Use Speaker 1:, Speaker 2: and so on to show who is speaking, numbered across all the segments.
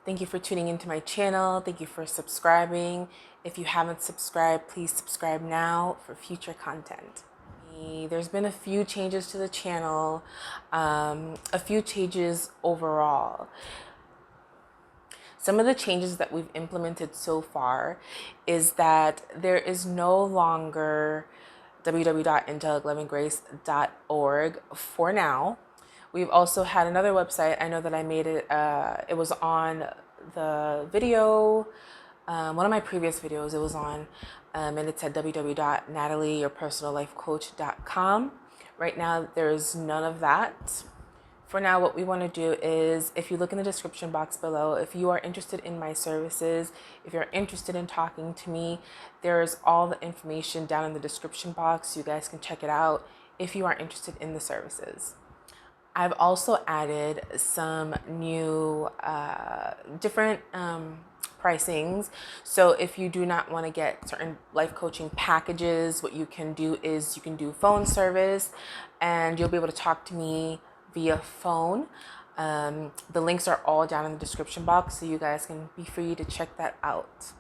Speaker 1: Thank you for tuning into my channel. Thank you for subscribing. If you haven't subscribed, please subscribe now for future content. There's been a few changes to the channel, a few changes overall. Some of the changes that we've implemented so far is that there is no longer www.angelicloveandgrace.org for now. We've also had another website. I know that I made it, it was on the video, one of my previous videos it was on, and it said www.natalieyourpersonallifecoach.com. Right now, there's none of that. For now, what we want to do is, if you look in the description box below, if you are interested in my services, if you're interested in talking to me, there's all the information down in the description box. You guys can check it out if you are interested in the services. I've also added some new different pricings. So if you do not want to get certain life coaching packages, what you can do is you can do phone service and you'll be able to talk to me via phone. The links are all down in the description box, so you guys can be free to check that out.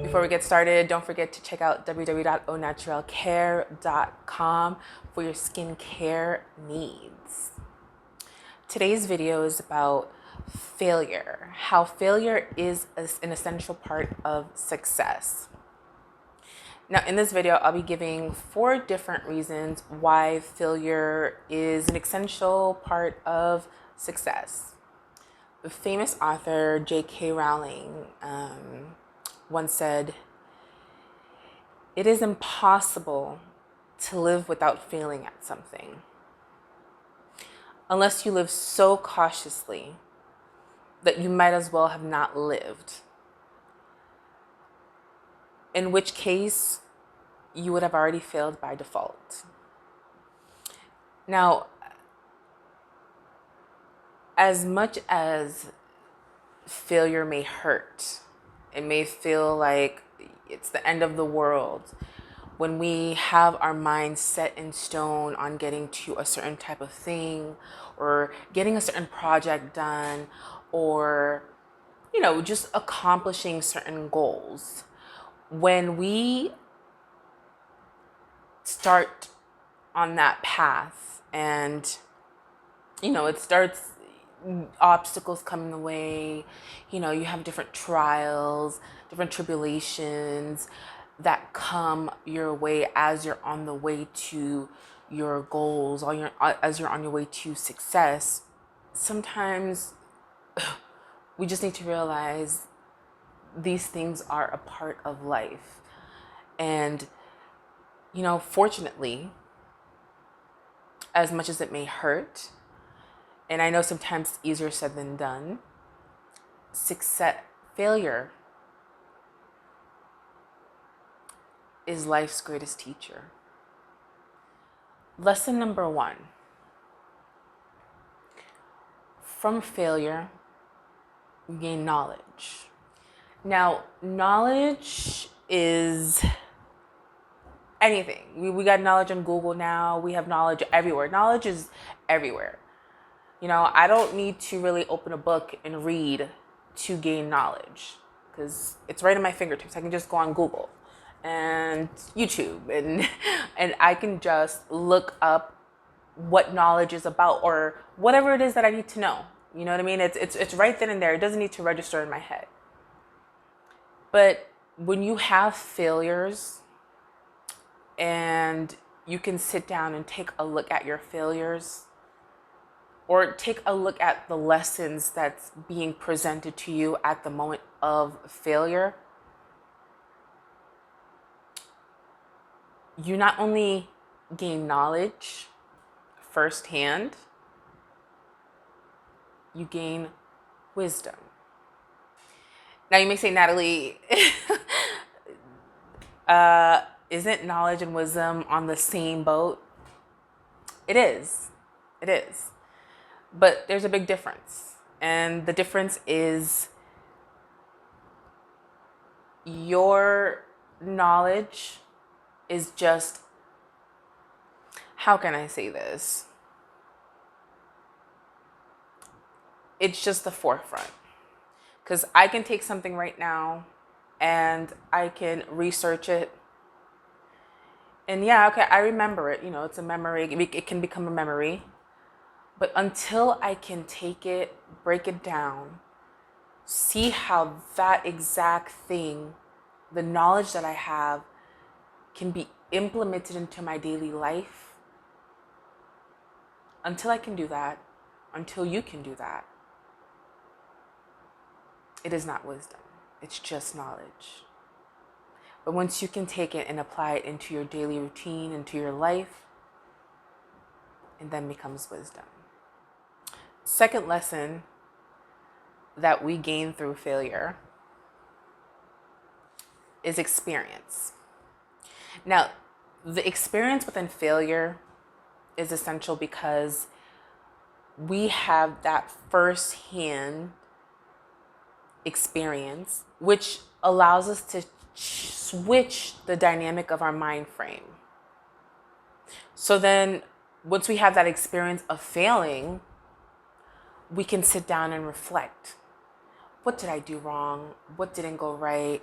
Speaker 1: Before we get started, don't forget to check out www.ONaturaleCare.com for your skincare needs. Today's video is about failure, how failure is an essential part of success. Now, in this video, I'll be giving 4 different reasons why failure is an essential part of success. The famous author J.K. Rowling once said, "It is impossible to live without failing at something, unless you live so cautiously that you might as well have not lived, in which case you would have already failed by default." Now, as much as failure may hurt, it may feel like it's the end of the world, when we have our minds set in stone on getting to a certain type of thing or getting a certain project done, or, just accomplishing certain goals, when we start on that path and, it starts, obstacles coming the way, you have different trials, different tribulations that come your way as you're on the way to your goals, as you're on your way to success. Sometimes we just need to realize these things are a part of life. And, fortunately, as much as it may hurt, and I know sometimes it's easier said than done, failure is life's greatest teacher. Lesson number 1. From failure, you gain knowledge. Now, knowledge is anything. We got knowledge on Google now. We have knowledge everywhere. Knowledge is everywhere. I don't need to really open a book and read to gain knowledge, because it's right at my fingertips. I can just go on Google and YouTube and I can just look up what knowledge is about, or whatever it is that I need to know. You know what I mean? It's right then and there. It doesn't need to register in my head. But when you have failures and you can sit down and take a look at your failures, or take a look at the lessons that's being presented to you at the moment of failure, you not only gain knowledge firsthand, you gain wisdom. Now, you may say, Natalie, isn't knowledge and wisdom on the same boat? It is. It is. But there's a big difference. And the difference is your knowledge is just, how can I say this? It's just the forefront. Because I can take something right now and I can research it. And yeah, okay, I remember it. It's a memory. It can become a memory. But until I can take it, break it down, see how that exact thing, the knowledge that I have, can be implemented into my daily life, until I can do that, until you can do that, it is not wisdom. It's just knowledge. But once you can take it and apply it into your daily routine, into your life, it then becomes wisdom. Second lesson that we gain through failure is experience. Now, the experience within failure is essential because we have that first-hand experience, which allows us to switch the dynamic of our mind frame. So then, once we have that experience of failing, we can sit down and reflect. What did I do wrong? What didn't go right?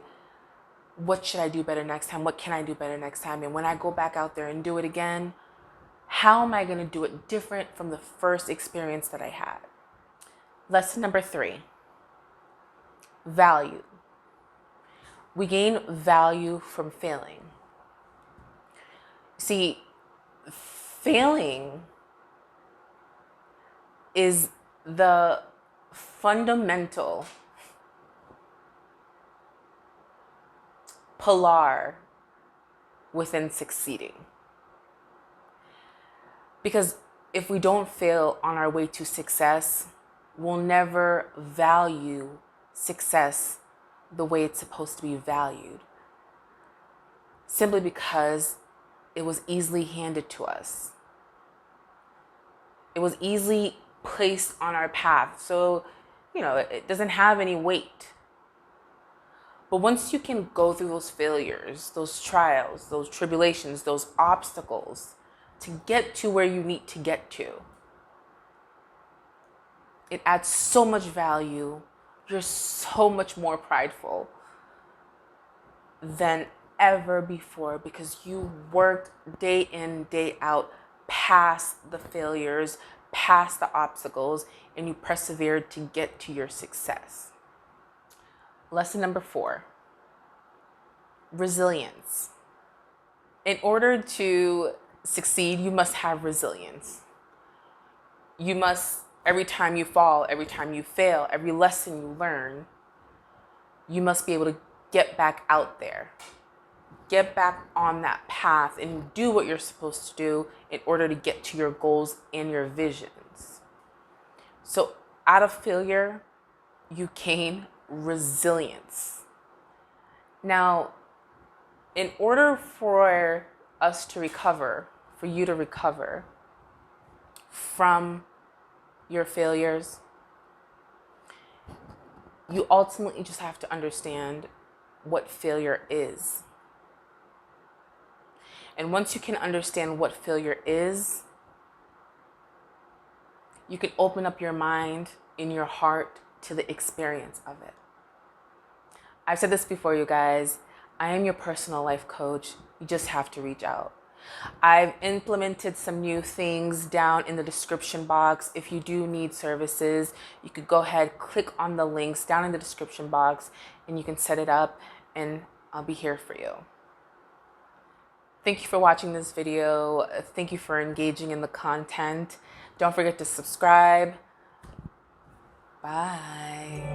Speaker 1: What should I do better next time? What can I do better next time? And when I go back out there and do it again, how am I going to do it different from the first experience that I had? Lesson number 3, value. We gain value from failing. See, failing is the fundamental pillar within succeeding. Because if we don't fail on our way to success, we'll never value success the way it's supposed to be valued. Simply because it was easily handed to us. It was easily placed on our path. So, it doesn't have any weight. But once you can go through those failures, those trials, those tribulations, those obstacles to get to where you need to get to, it adds so much value. You're so much more prideful than ever before because you worked day in, day out past the failures, past the obstacles, and you persevered to get to your success. Lesson number 4, resilience. In order to succeed, you must have resilience. You must, every time you fall, every time you fail, every lesson you learn, you must be able to get back out there. Get back on that path and do what you're supposed to do in order to get to your goals and your visions. So out of failure, you gain resilience. Now, in order for us to recover, for you to recover from your failures, you ultimately just have to understand what failure is. And once you can understand what failure is, you can open up your mind and your heart to the experience of it. I've said this before, you guys. I am your personal life coach. You just have to reach out. I've implemented some new things down in the description box. If you do need services, you could go ahead, click on the links down in the description box, and you can set it up, and I'll be here for you. Thank you for watching this video. Thank you for engaging in the content. Don't forget to subscribe. Bye.